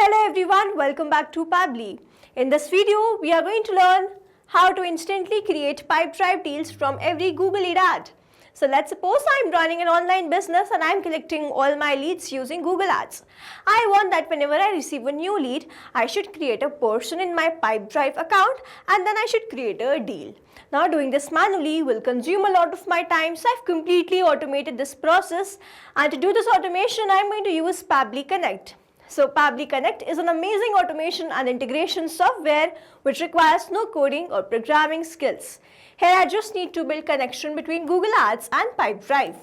Hello everyone, welcome back to Pabbly. In this video, we are going to learn how to instantly create Pipedrive deals from every Google lead ad. So let's suppose I'm running an online business and I'm collecting all my leads using Google Ads. I want that whenever I receive a new lead, I should create a person in my Pipedrive account and then I should create a deal. Now doing this manually will consume a lot of my time, so I've completely automated this process, and to do this automation I'm going to use Pabbly Connect. So Pabbly Connect is an amazing automation and integration software which requires no coding or programming skills. Here I just need to build connection between Google Ads and Pipedrive.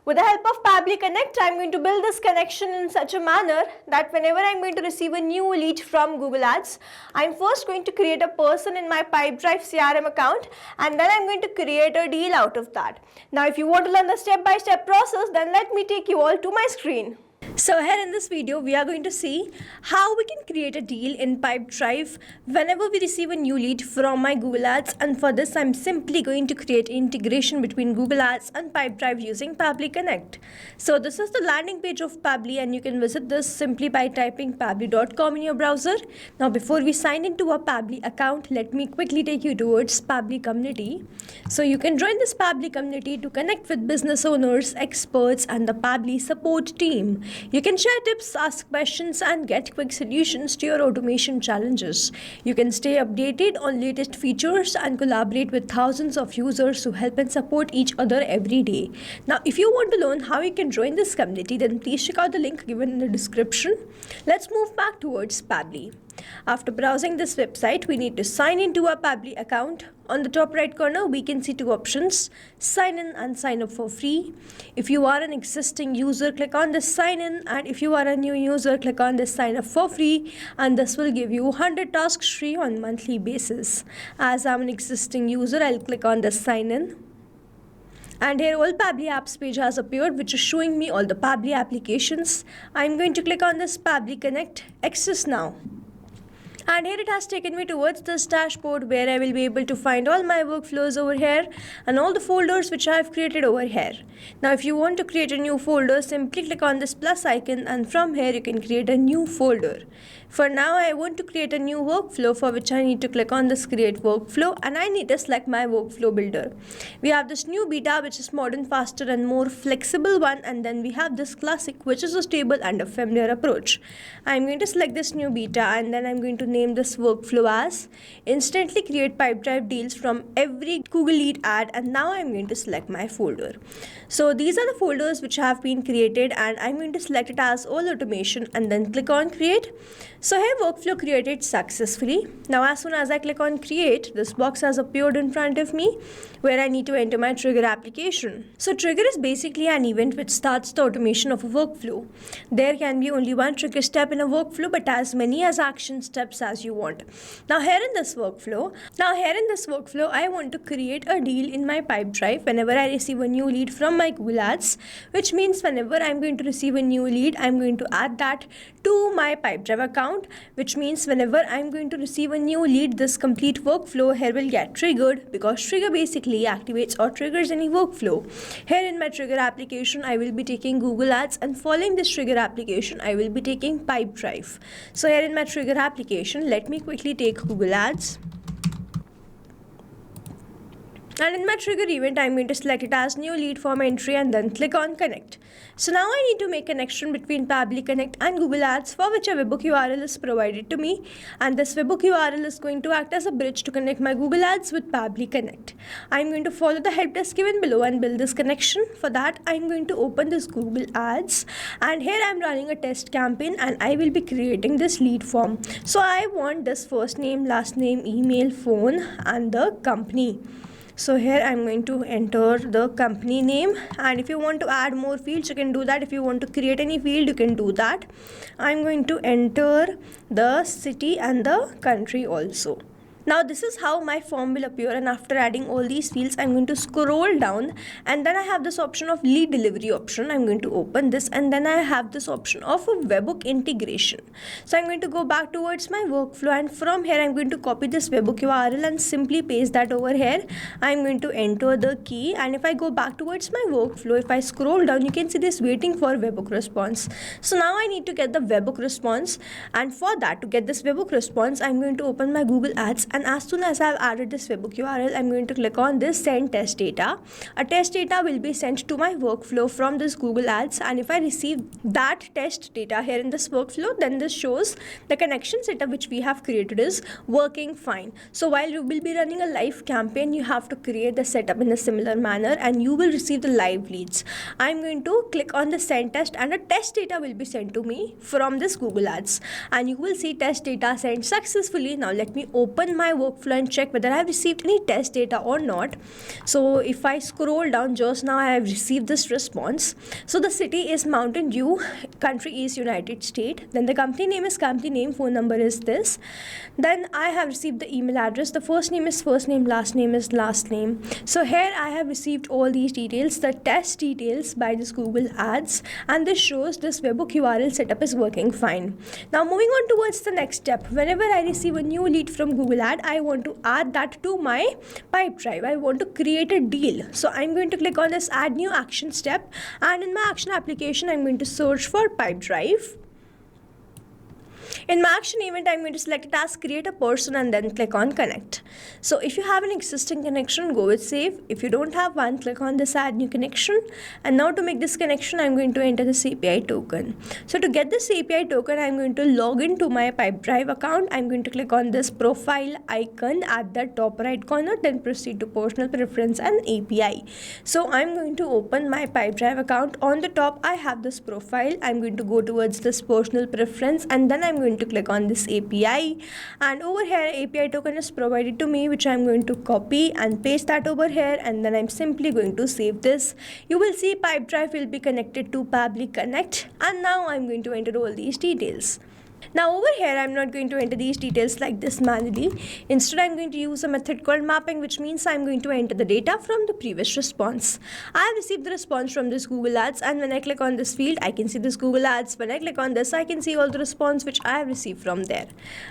With the help of Pabbly Connect, I'm going to build this connection in such a manner that whenever I'm going to receive a new lead from Google Ads, I'm first going to create a person in my Pipedrive CRM account and then I'm going to create a deal out of that. Now if you want to learn the step-by-step process, then let me take you all to my screen. So here in this video, we are going to see how we can create a deal in Pipedrive whenever we receive a new lead from my Google Ads, and for this I'm simply going to create integration between Google Ads and Pipedrive using Pabbly Connect. So this is the landing page of Pabbly and you can visit this simply by typing pabbly.com in your browser. Now before we sign into a Pabbly account, let me quickly take you towards Pabbly community. So you can join this Pabbly community to connect with business owners, experts and the Pabbly support team. You can share tips, ask questions and get quick solutions to your automation challenges. You can stay updated on latest features and collaborate with thousands of users who help and support each other every day. Now, if you want to learn how you can join this community, then please check out the link given in the description. Let's move back towards Pabbly. After browsing this website, we need to sign into a Pabbly account. On the top right corner, we can see two options, sign in and sign up for free. If you are an existing user, click on this sign in, and if you are a new user, click on this sign up for free, and this will give you 100 tasks free on monthly basis. As I'm an existing user, I'll click on this sign in. And here all Pabbly apps page has appeared, which is showing me all the Pabbly applications. I'm going to click on this Pabbly Connect, access now. And here it has taken me towards this dashboard where I will be able to find all my workflows over here and all the folders which I have created over here. Now if you want to create a new folder, simply click on this plus icon and from here you can create a new folder. For now I want to create a new workflow, for which I need to click on this create workflow and I need to select my workflow builder. We have this new beta which is modern, faster and more flexible one, and then we have this classic which is a stable and a familiar approach. I'm going to select this new beta and then I'm going to name this workflow as instantly create Pipedrive deals from every Google lead ad, and now I'm going to select my folder. So these are the folders which have been created and I'm going to select it as all automation and then click on create. So here workflow created successfully. Now as soon as I click on create, this box has appeared in front of me where I need to enter my trigger application. So trigger is basically an event which starts the automation of a workflow. There can be only one trigger step in a workflow, but as many as action steps as you want. Now here in this workflow, I want to create a deal in my Pipedrive whenever I receive a new lead from my Google Ads, which means whenever I'm going to receive a new lead, I'm going to add that to my Pipedrive account, which means whenever I'm going to receive a new lead, this complete workflow here will get triggered, because trigger basically activates or triggers any workflow. Here in my trigger application, I will be taking Google Ads, and following this trigger application, I will be taking Pipedrive. So here in my trigger application, let me quickly take Google Ads. And in my trigger event, I'm going to select it as new lead form entry and then click on connect. So now I need to make connection between Pabbly Connect and Google Ads, for which a webhook URL is provided to me, and this webhook URL is going to act as a bridge to connect my Google Ads with Pabbly Connect. I'm going to follow the help desk given below and build this connection. For that, I'm going to open this Google Ads, and here I'm running a test campaign and I will be creating this lead form. So I want this first name, last name, email, phone and the company. So here I'm going to enter the company name, and if you want to add more fields you can do that. If you want to create any field you can do that. I'm going to enter the city and the country also. Now this is how my form will appear, and after adding all these fields I'm going to scroll down, and then I have this option of lead delivery option. I'm going to open this, and then I have this option of a webhook integration. So I'm going to go back towards my workflow, and from here I'm going to copy this webhook URL and simply paste that over here. I'm going to enter the key, and if I go back towards my workflow, if I scroll down, you can see this waiting for webhook response. So now I need to get the webhook response, and for that, to get this webhook response, I'm going to open my Google Ads, and as soon as I've added this webhook URL, I'm going to click on this send test data. A test data will be sent to my workflow from this Google Ads, and if I receive that test data here in this workflow, then this shows the connection setup which we have created is working fine. So while you will be running a live campaign, you have to create the setup in a similar manner, and you will receive the live leads. I'm going to click on the send test, and a test data will be sent to me from this Google Ads, and you will see test data sent successfully. Now let me open my workflow and check whether I have received any test data or not. So if I scroll down, just now I have received this response. So the city is Mountain Dew, country is United States, then the company name is company name, phone number is this, then I have received the email address, the first name is first name, last name is last name. So here I have received all these details, the test details by this Google Ads, and this shows this webhook URL setup is working fine. Now moving on towards the next step, whenever I receive a new lead from Google Ad, I want to add that to my Pipedrive. I want to create a deal. So I'm going to click on this add new action step, and in my action application I'm going to search for Pipedrive. In my action event, I'm going to select it as create a person and then click on connect. So if you have an existing connection, go with save. If you don't have one, click on this add new connection. And now to make this connection, I'm going to enter this API token. So to get this API token, I'm going to log into my Pipedrive account. I'm going to click on this profile icon at the top right corner, then proceed to personal preference and API. So I'm going to open my Pipedrive account. On the top, I have this profile. I'm going to go towards this personal preference, and then I'm going to click on this API, and over here API token is provided to me, which I'm going to copy and paste that over here, and then I'm simply going to save this. You will see Pipedrive will be connected to Pabbly Connect, and now I'm going to enter all these details. Now over here, I'm not going to enter these details like this manually. Instead, I'm going to use a method called mapping, which means I'm going to enter the data from the previous response. I have received the response from this Google Ads, and when I click on this field, I can see this Google Ads. When I click on this, I can see all the response which I have received from there.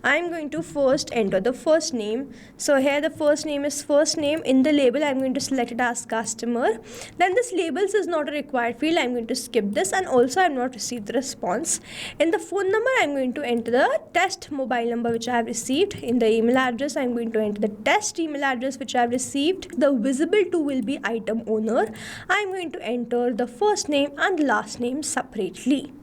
I'm going to first enter the first name. So here the first name is first name. In the label, I'm going to select it as customer. Then this labels is not a required field. I'm going to skip this, and also I'm not received the response. In the phone number, I'm going to enter the test mobile number which I have received. In the email address, I'm going to enter the test email address which I have received. The visible to will be item owner. I'm going to enter the first name and last name separately.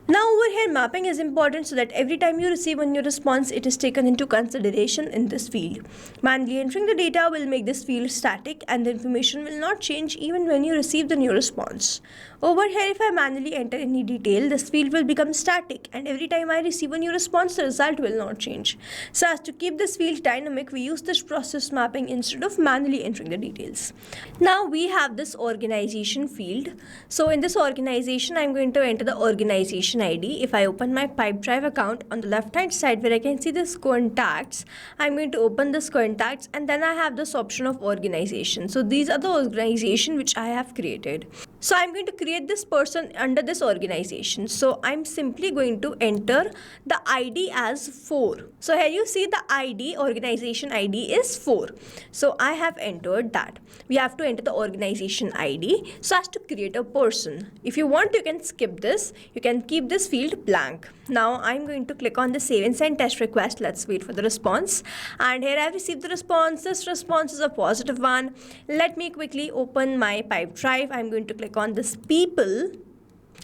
Now over here, mapping is important so that every time you receive a new response, it is taken into consideration in this field. Manually entering the data will make this field static, and the information will not change even when you receive the new response. Over here, if I manually enter any detail, this field will become static, and every time I receive a new response, the result will not change. So as to keep this field dynamic, we use this process mapping instead of manually entering the details. Now we have this organization field. So in this organization, I'm going to enter the organization ID. If I open my Pipedrive account, on the left hand side where I can see this contacts, I'm going to open this contacts, and then I have this option of organization. So these are the organization which I have created. So I'm going to create this person under this organization. So I'm simply going to enter the ID as 4. So here you see the ID, organization ID is 4. So I have entered that. We have to enter the organization ID so as to create a person. If you want, you can skip this. You can keep this field blank. Now I'm going to click on the save and send test request. Let's wait for the response. And here I've received the response. This response is a positive one. Let me quickly open my Pipedrive. I'm going to click on this people.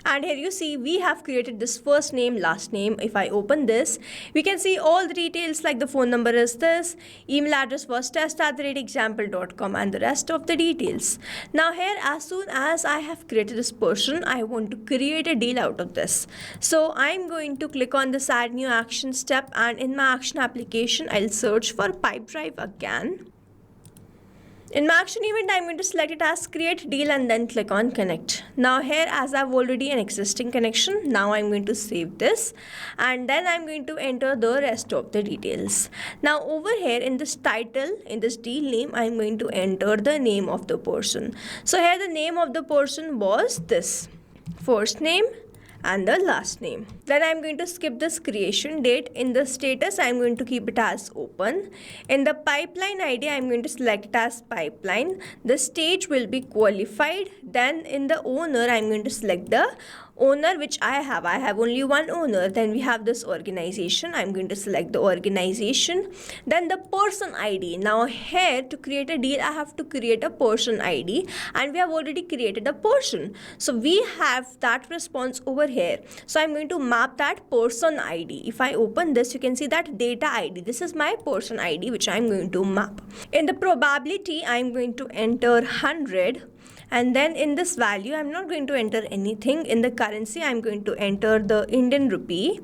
And here you see we have created this first name, last name. If I open this, we can see all the details like the phone number is this, email address was test@example.com, and the rest of the details. Now here, as soon as I have created this person, I want to create a deal out of this. So I'm going to click on this add new action step, and in my action application, I'll search for Pipedrive again. In my action event, I'm going to select it as create deal and then click on connect. Now here, as I've already an existing connection, now I'm going to save this and then I'm going to enter the rest of the details. Now over here in this title, in this deal name, I'm going to enter the name of the person. So here the name of the person was this, first name and the last name. Then I'm going to skip this creation date. In the status, I'm going to keep it as open. In the pipeline ID, I'm going to select it as pipeline. The stage will be qualified. Then in the owner, I'm going to select the owner which I have only one owner. Then we have this organization. I'm going to select the organization. Then the person ID. Now here to create a deal, I have to create a person ID and we have already created a person. So we have that response over here. So I'm going to map that person ID. If I open this, you can see that data ID. This is my person ID which I'm going to map. In the probability, I'm going to enter 100. And then in this value, I'm not going to enter anything. In the currency, I'm going to enter the Indian rupee.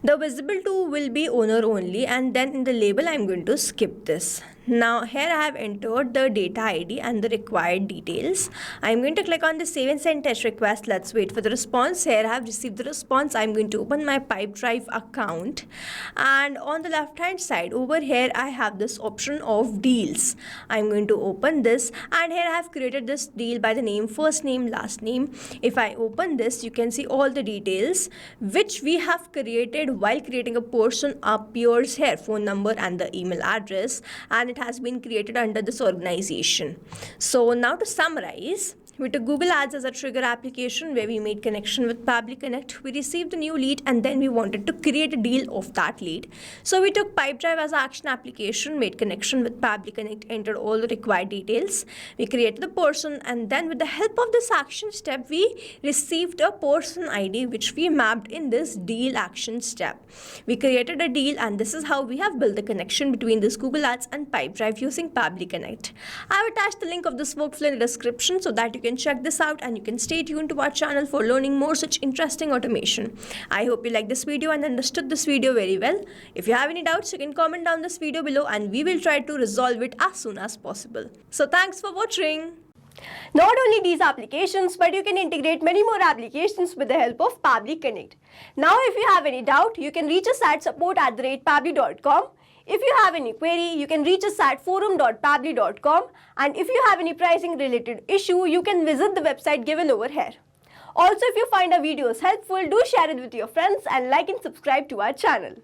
The visible to will be owner only. And then in the label, I'm going to skip this. Now here I have entered the data ID and the required details. I'm going to click on the save and send test request. Let's wait for the response. Here I have received the response. I'm going to open my Pipedrive account. And on the left hand side over here, I have this option of deals. I'm going to open this and here I have created this deal by the name, first name, last name. If I open this, you can see all the details which we have created while creating a person appears here, phone number and the email address, and it has been created under this organization. So now to summarize, we took Google Ads as a trigger application where we made connection with Pabbly Connect. We received a new lead and then we wanted to create a deal of that lead. So we took Pipedrive as an action application, made connection with Pabbly Connect, entered all the required details. We created the person and then with the help of this action step, we received a person ID which we mapped in this deal action step. We created a deal and this is how we have built the connection between this Google Ads and Pipedrive using Pabbly Connect. I have attached the link of this workflow in the description so that you can check this out and you can stay tuned to our channel for learning more such interesting automation. I hope you liked this video and understood this video very well. If you have any doubts, you can comment down this video below and we will try to resolve it as soon as possible. So thanks for watching. Not only these applications, but you can integrate many more applications with the help of Pabbly Connect. Now if you have any doubt, you can reach us at support@pabbly.com. If you have any query, you can reach us at forum.pabbly.com, and if you have any pricing related issue, you can visit the website given over here. Also, if you find our videos helpful, do share it with your friends and like and subscribe to our channel.